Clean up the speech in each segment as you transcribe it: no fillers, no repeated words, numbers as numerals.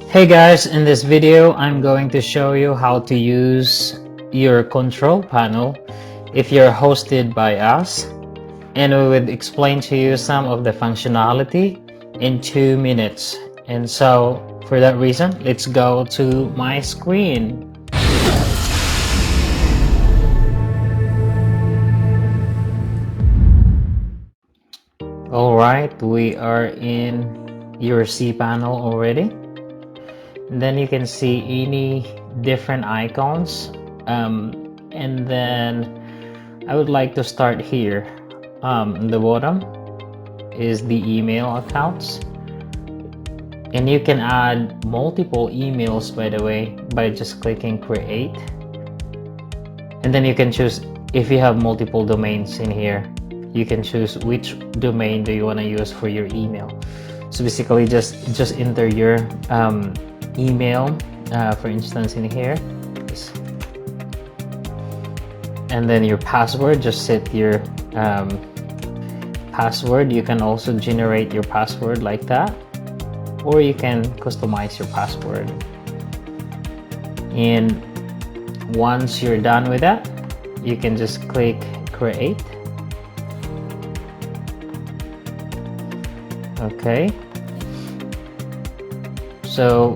Hey guys, in this video I'm going to show you how to use your control panel if you're hosted by us, and we would explain to you some of the functionality in 2 minutes. And so for that reason, let's go to my screen. Alright, we are in your cPanel already. And then you can see any different icons, and then I would like to start here. In the bottom is the email accounts, and you can add multiple emails, by the way, by just clicking create, and then you can choose if you have multiple domains in here. You can choose which domain do you want to use for your email. So basically just enter your email, for instance, in here, and then your password. Just set your password. You can also generate your password like that, or you can customize your password. And once you're done with that, you can just click create. Okay, so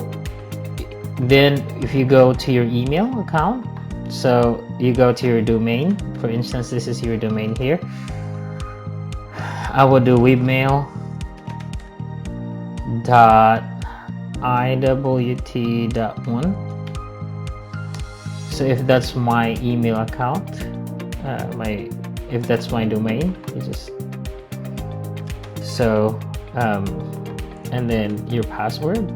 then if you go to your email account, so you go to your domain. For instance, this is your domain here. I will do webmail.iwt.1. so if that's my email account, if that's my domain, you just and then your password.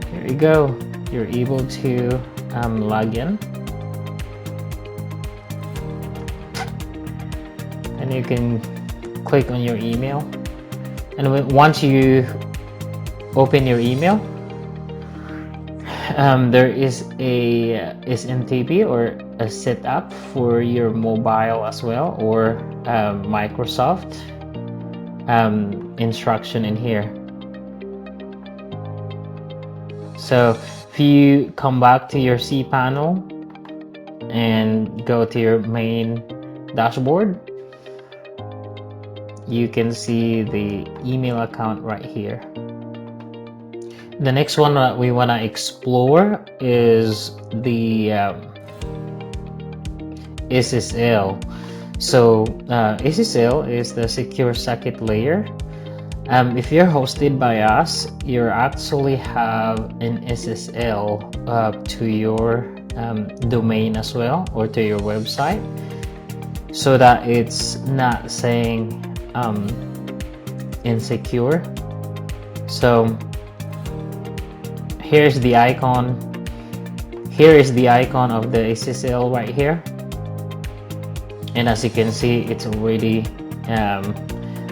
Here you go. You're able to log in, and you can click on your email, and once you open your email, there is a SMTP or a setup for your mobile as well, or Microsoft instruction in here. So if you come back to your cPanel and go to your main dashboard, you can see the email account right here. The next one that we want to explore is the SSL. So SSL is the secure socket layer. If you're hosted by us, you actually have an SSL to your domain as well, or to your website, so that it's not saying insecure. So here's the icon. Here is the icon of the SSL right here, and as you can see, it's already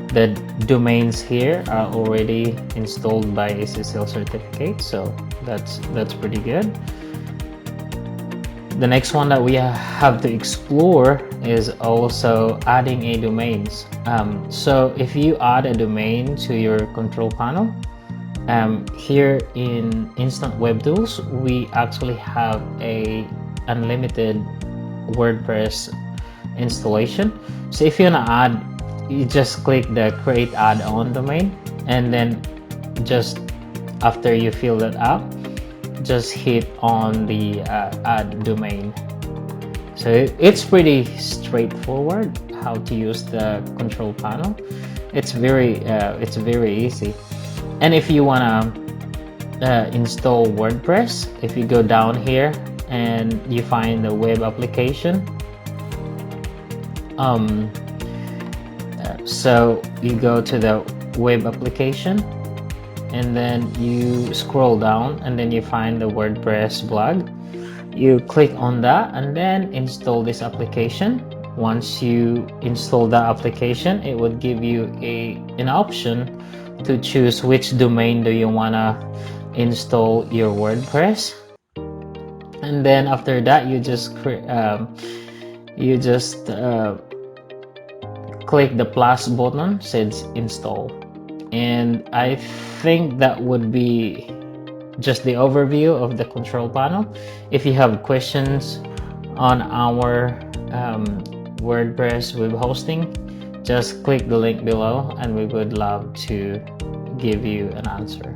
the domains here are already installed by SSL certificate, so that's pretty good. The next one that we have to explore is also adding a domains. So if you add a domain to your control panel, here in Instant Web Tools, we actually have a unlimited WordPress installation. So if you want to add, you just click the create add-on domain, and then just after you fill that up, just hit on the add domain. So it's pretty straightforward how to use the control panel. It's very easy. And if you want to install WordPress, if you go down here and you find the web application, so you go to the web application, and then you scroll down, and then you find the WordPress blog. You click on that and then install this application. Once you install that application, it would give you an option to choose which domain do you want to install your WordPress. And then after that, you just click the plus button since install. And I think that would be just the overview of the control panel. If you have questions on our WordPress web hosting, just click the link below and we would love to give you an answer.